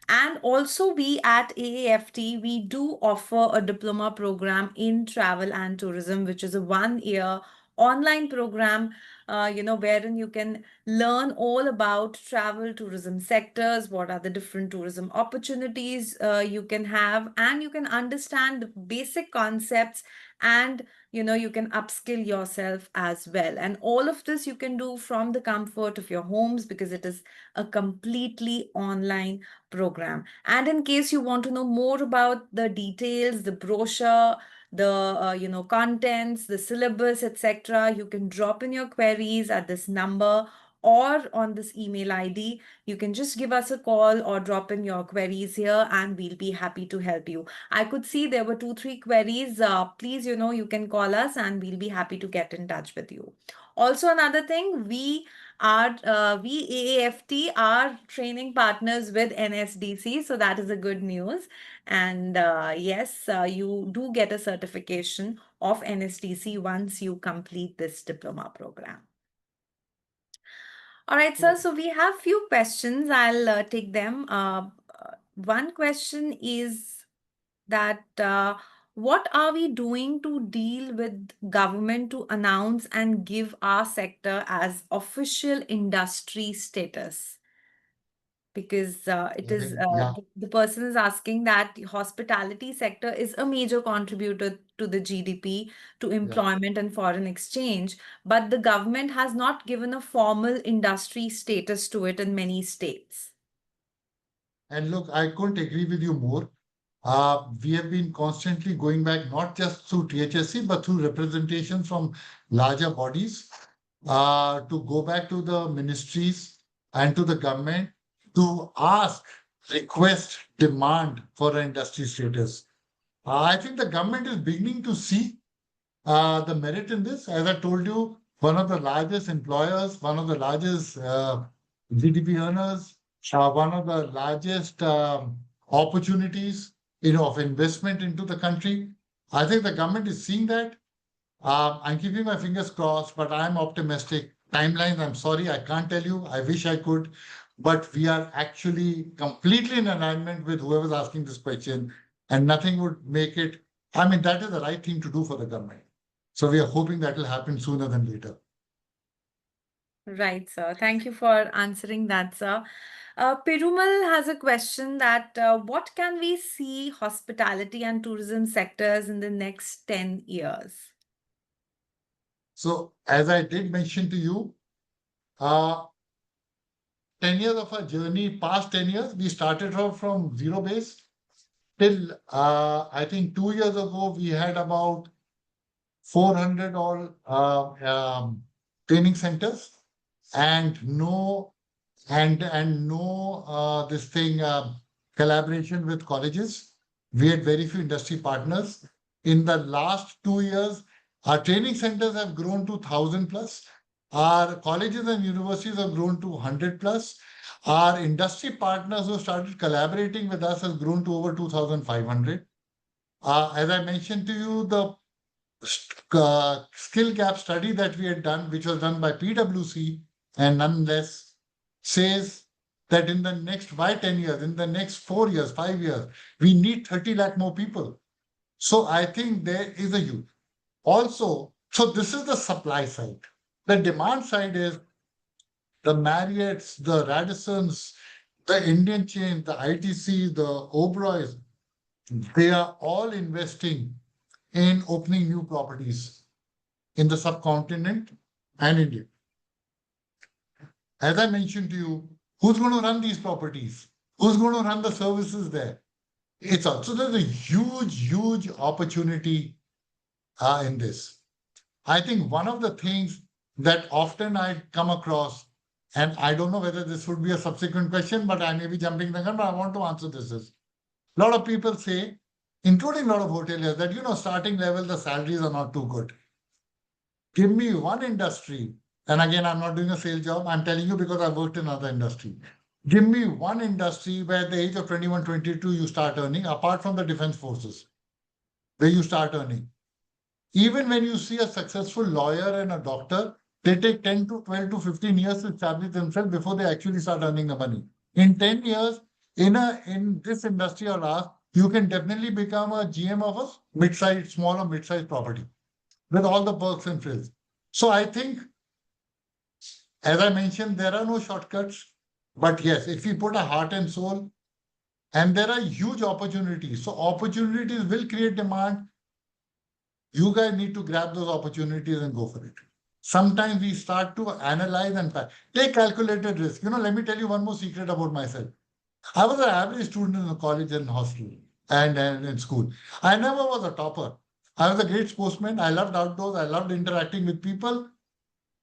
And also we at AAFT, we do offer a diploma program in travel and tourism, which is a 1 year online program, wherein you can learn all about travel tourism sectors, what are the different tourism opportunities you can have, and you can understand the basic concepts, and you can upskill yourself as well. And all of this you can do from the comfort of your homes, because it is a completely online program. And in case you want to know more about the details, the brochure, the contents, the syllabus, etc., you can drop in your queries at this number or on this email ID. You can just give us a call or drop in your queries here, and we'll be happy to help you. I could see there were two, three queries. Please, you can call us and we'll be happy to get in touch with you. Also, another thing, we AAFT are training partners with NSDC, so that is a good news. And yes, you do get a certification of NSDC once you complete this diploma program. All right, sir. So we have few questions. I'll take them. One question is that what are we doing to deal with government to announce and give our sector as official industry status? Because it I is think, yeah. the person is asking that the hospitality sector is a major contributor to the GDP, to Yeah. employment and foreign exchange, but the government has not given a formal industry status to it in many states. And look, I couldn't agree with you more. We have been constantly going back, not just through THSC, but through representation from larger bodies, to go back to the ministries and to the government to ask, request, demand for an industry status. I think the government is beginning to see the merit in this. As I told you, one of the largest employers, one of the largest GDP earners, one of the largest opportunities, of investment into the country. I think the government is seeing that. I'm keeping my fingers crossed, but I'm optimistic. Timelines, I'm sorry, I can't tell you. I wish I could, but we are actually completely in alignment with whoever's asking this question, and nothing would make it. I mean, that is the right thing to do for the government. So we are hoping that will happen sooner than later. Right, sir. Thank you for answering that, sir. Perumal has a question that what can we see hospitality and tourism sectors in the next 10 years? So as I did mention to you, uh, 10 years of our journey, past 10 years, we started off from zero base till I think 2 years ago, we had about 400 all training centers and no this thing collaboration with colleges. We had very few industry partners. In the last 2 years, our training centers have grown to 1,000 plus. Our colleges and universities have grown to 100 plus. Our industry partners who started collaborating with us has grown to over 2,500. As I mentioned to you, the skill gap study that we had done, which was done by PwC, and nonetheless says that in the next, by 10 years, in the next 4 years, 5 years, we need 30 lakh more people. So I think there is a youth. Also, so this is the supply side. The demand side is the Marriotts, the Radissons, the Indian chains, the ITC, the Oberois, they are all investing in opening new properties in the subcontinent and India. As I mentioned to you, who's going to run these properties? Who's going to run the services there? It's also there's a huge opportunity in this. I think one of the things that often I come across, and I don't know whether this would be a subsequent question, but I may be jumping the gun, but I want to answer this is a lot of people say, including a lot of hoteliers, that starting level, the salaries are not too good. Give me one industry, and again, I'm not doing a sales job. I'm telling you because I've worked in other industry. Give me one industry where at the age of 21, 22, you start earning, apart from the defense forces. where you start earning. Even when you see a successful lawyer and a doctor, they take 10 to 12 to 15 years to establish themselves before they actually start earning the money. In 10 years, in this industry or ours, you can definitely become a GM of a mid-sized, small or mid-sized property with all the perks and frills. So I think, as I mentioned, there are no shortcuts. But yes, if we put a heart and soul, and there are huge opportunities. So opportunities will create demand. You guys need to grab those opportunities and go for it. Sometimes we start to analyze and take calculated risk. Let me tell you one more secret about myself. I was an average student in the college and hostel and in school. I never was a topper. I was a great sportsman. I loved outdoors. I loved interacting with people.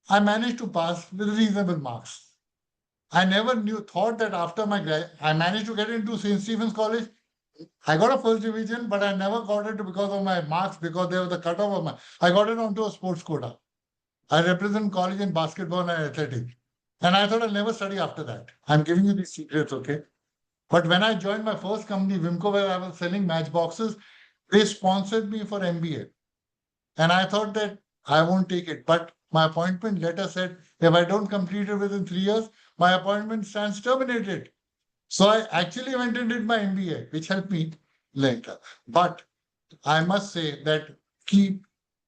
I managed to pass with reasonable marks. I never thought that after I managed to get into St. Stephen's College. I got a first division, but I never got it because of my marks, because there was a cutoff of my. I got it onto a sports quota. I represent college in basketball and athletics. And I thought I'll never study after that. I'm giving you these secrets, okay? But when I joined my first company, Wimco, where I was selling matchboxes, they sponsored me for MBA. And I thought that I won't take it. But my appointment letter said, if I don't complete it within 3 years, my appointment stands terminated. So I actually went and did my MBA, which helped me later. But I must say that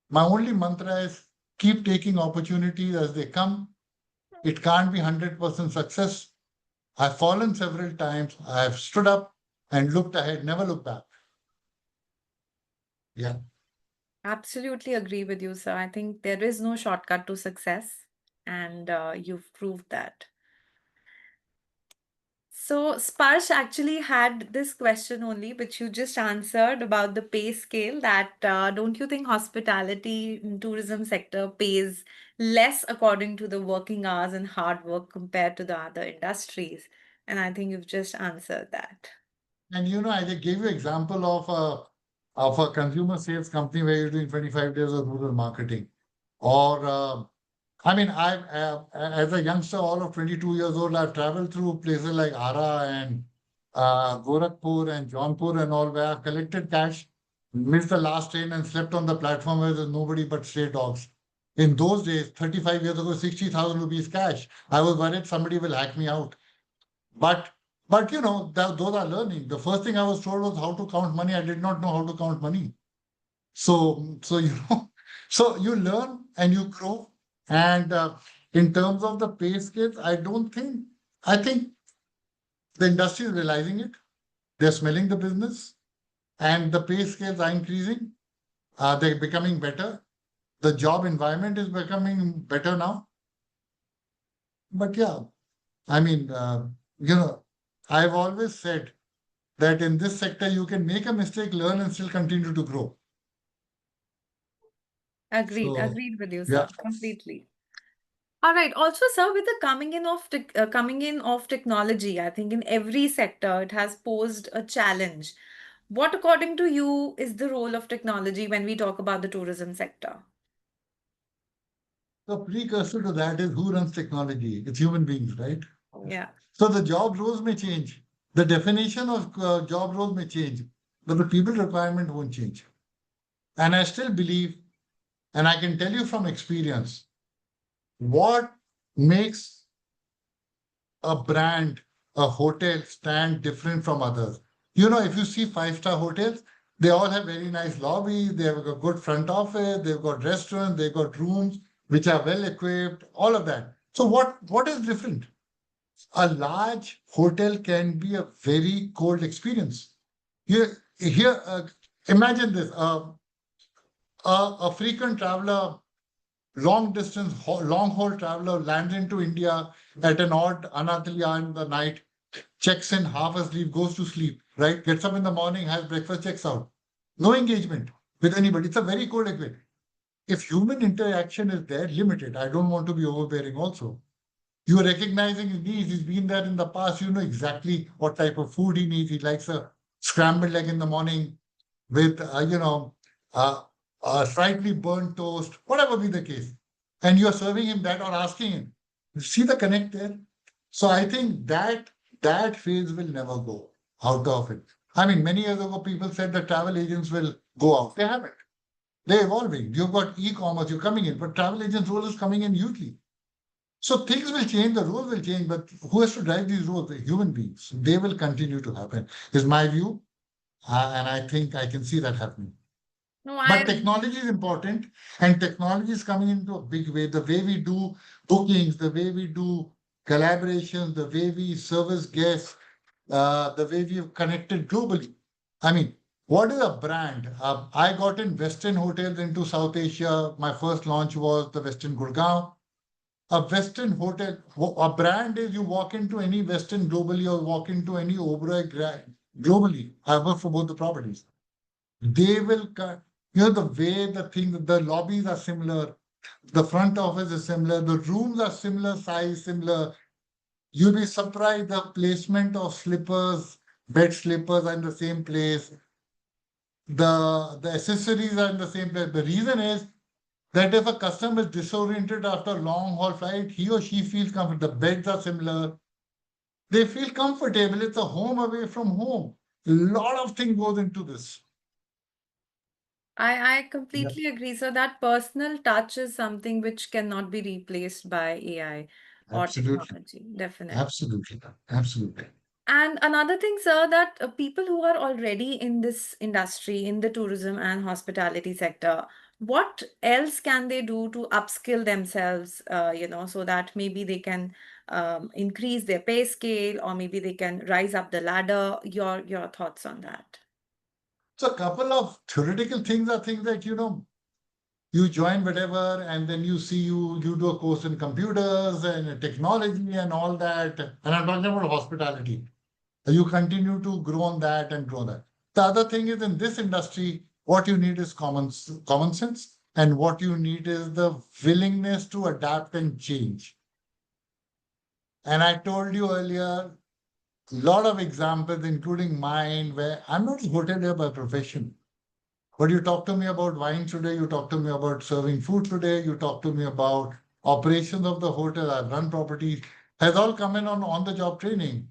my only mantra is keep taking opportunities as they come. It can't be 100% success. I've fallen several times. I've stood up and looked ahead, never looked back. Yeah. Absolutely agree with you, sir. I think there is no shortcut to success, and you've proved that. So, Sparsh actually had this question only, which you just answered about the pay scale. That don't you think hospitality and tourism sector pays less according to the working hours and hard work compared to the other industries? And I think you've just answered that. And I just gave you example of a consumer sales company where you're doing 25 days of rural marketing. Or I mean, as a youngster, all of 22 years old, I've traveled through places like Ara and Gorakhpur and Jaunpur and all, where I've collected cash, missed the last train, and slept on the platform where there's nobody but stray dogs. In those days, 35 years ago, 60,000 rupees cash. I was worried somebody will hack me out. But those are learning. The first thing I was told was how to count money. I did not know how to count money. So so you learn and you grow. And in terms of the pay scales, I think the industry is realizing it. They're smelling the business, and the pay scales are increasing. They're becoming better. The job environment is becoming better now. But yeah, I mean, I've always said that in this sector, you can make a mistake, learn, and still continue to grow. Agreed, So, agreed with you, yeah. sir. Completely. All right. Also, sir, with the coming in of technology, I think in every sector it has posed a challenge. What, according to you, is the role of technology when we talk about the tourism sector? The precursor to that is who runs technology. It's human beings, right? Yeah, So the job roles may change. The definition of job roles may change, but the people requirement won't change. And I still believe, and I can tell you from experience, what makes a brand, a hotel stand different from others. If you see five-star hotels, they all have very nice lobbies, they have a good front office, they've got restaurants, they've got rooms which are well equipped, all of that. So what is different? A large hotel can be a very cold experience. Here, imagine this: a frequent traveler, long distance, long haul traveler lands into India at an odd, unearthly hour in the night, checks in half asleep, goes to sleep, right? Gets up in the morning, has breakfast, checks out. No engagement with anybody. It's a very cold experience. If human interaction is there, limited, I don't want to be overbearing also. You're recognizing his needs. He's been there in the past. You know exactly what type of food he needs. He likes a scrambled egg in the morning with, uh, a slightly burnt toast, whatever be the case. And you're serving him that or asking him. You see the connect there? So I think that phase will never go out of it. I mean, many years ago, people said that travel agents will go out. They haven't. They're evolving. You've got e-commerce, you're coming in, but travel agents' role is coming in hugely. So things will change, the rules will change, but who has to drive these rules? The human beings. They will continue to happen, is my view. And I think I can see that happening. No, But I technology is important, and technology is coming into a big way. The way we do bookings, the way we do collaborations, the way we service guests, the way we've connected globally. I mean, what is a brand? I got in Western hotels into South Asia. My first launch was the Western Gurgaon. A Western hotel, a brand is you walk into any Western globally or walk into any Oberoi globally. I work for both the properties. They will, the way the thing, the lobbies are similar, the front office is similar, the rooms are similar size, similar. You'll be surprised the placement of slippers, bed slippers are in the same place. The accessories are in the same place. The reason is that if a customer is disoriented after a long haul flight, he or she feels comfortable. The beds are similar. They feel comfortable. It's a home away from home. A lot of things goes into this. I Yeah. completely agree. So that personal touch is something which cannot be replaced by AI or Absolutely. technology, definitely. Absolutely. Absolutely. And another thing, sir, that people who are already in this industry, in the tourism and hospitality sector, what else can they do to upskill themselves, so that maybe they can increase their pay scale or maybe they can rise up the ladder? Your thoughts on that? So a couple of theoretical things are things that, you join whatever and then you do a course in computers and technology and all that. And I'm talking about hospitality. You continue to grow on that and grow that. The other thing is in this industry, what you need is common sense, and what you need is the willingness to adapt and change. And I told you earlier, a lot of examples, including mine, where I'm not a hotelier by profession. But you talk to me about wine today, you talk to me about serving food today, you talk to me about operations of the hotel, I've run properties, has all come in on the job training.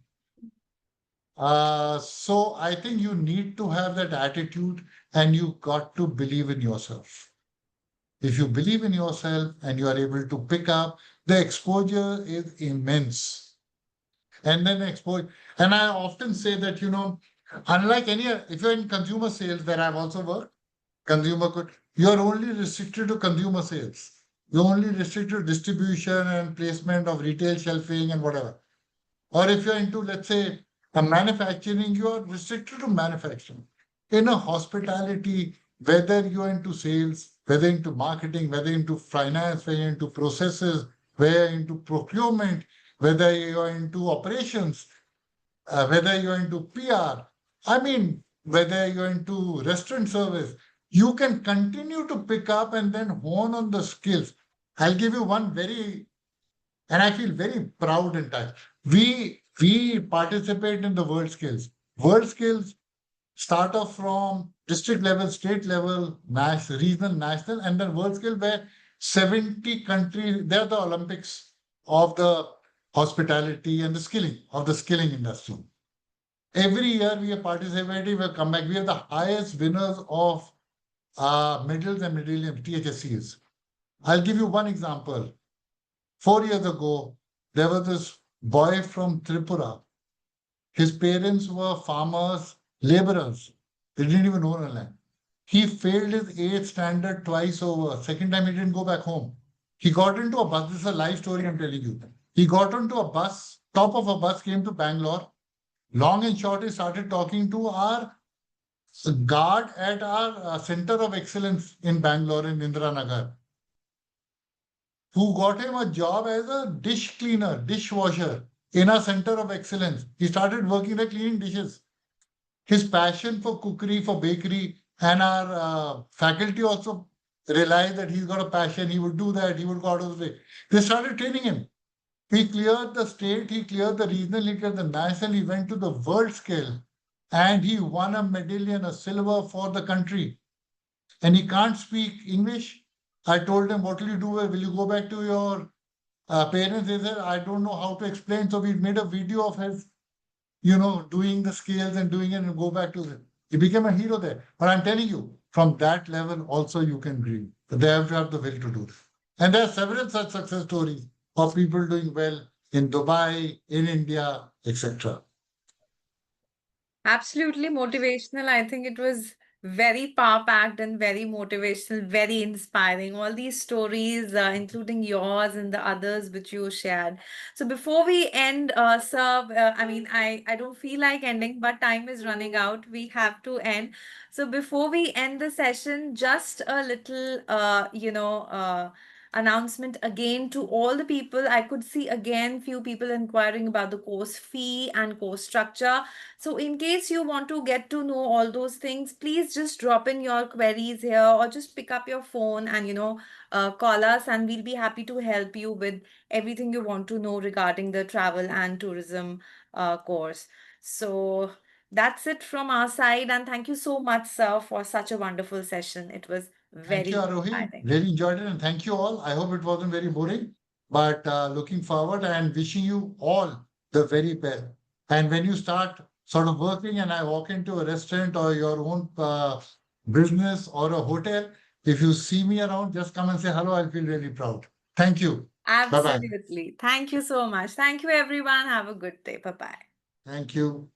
So I think you need to have that attitude and you got to believe in yourself. If you believe in yourself and you are able to pick up, the exposure is immense. And then exposure. And I often say that, unlike if you're in consumer sales, where I've also worked, consumer good, you're only restricted to consumer sales. You're only restricted to distribution and placement of retail shelving and whatever. Or if you're into, let's say, a manufacturing, you are restricted to manufacturing. In a hospitality, whether you're into sales, whether into marketing, whether into finance, whether into processes, whether into procurement, whether you're into operations, whether you're into PR, I mean, whether you're into restaurant service, you can continue to pick up and then hone on the skills. I'll give you one and I feel very proud in that. We participate in the world skills. World skills start off from district level, state level, regional, national, and then world skill where 70 countries, they're the Olympics of the hospitality and the skilling industry. Every year we are participating, we'll come back. We are the highest winners of medals and medallions, THSCs. I'll give you one example. 4 years ago, there was this boy from Tripura. His parents were farmers, laborers. They didn't even own a land. He failed his eighth standard twice over. Second time, he didn't go back home. He got into a bus. This is a live story I'm telling you. He got onto a bus, top of a bus, came to Bangalore. Long and short, he started talking to our guard at our Center of Excellence in Bangalore in Indiranagar, who got him a job as a dish cleaner, dishwasher in our Center of Excellence. He started working there cleaning dishes. His passion for cookery, for bakery, and our faculty also realized that he's got a passion. He would do that. He would go out of the way. They started training him. He cleared the state, he cleared the regional, he cleared the national, he went to the world scale and he won a medallion, a silver for the country. And he can't speak English. I told him, what will you do? Will you go back to your parents? He said, I don't know how to explain. So we made a video of his, doing the scales and doing it and go back to it. He became a hero there. But I'm telling you, from that level also you can dream. They have to have the will to do. And there are several such success stories of people doing well in Dubai, in India, etc. Absolutely motivational. I think it was very power-packed and very motivational, very inspiring. All these stories, including yours and the others which you shared. So before we end, sir, I mean, I don't feel like ending, but time is running out. We have to end. So before we end the session, just a little, announcement again to all the people. I could see again few people inquiring about the course fee and course structure. So, in case you want to get to know all those things, please just drop in your queries here or just pick up your phone and, call us, and we'll be happy to help you with everything you want to know regarding the travel and tourism course. So, that's it from our side. And thank you so much, sir, for such a wonderful session. It was Thank you, very Arohi. inspiring. Really enjoyed it. And thank you all. I hope it wasn't very boring, but looking forward and wishing you all the very best. And when you start sort of working and I walk into a restaurant or your own business or a hotel, if you see me around, just come and say hello. I'll feel really proud. Thank you. Bye bye. Absolutely. Thank you so much. Thank you, everyone. Have a good day. Bye bye. Thank you.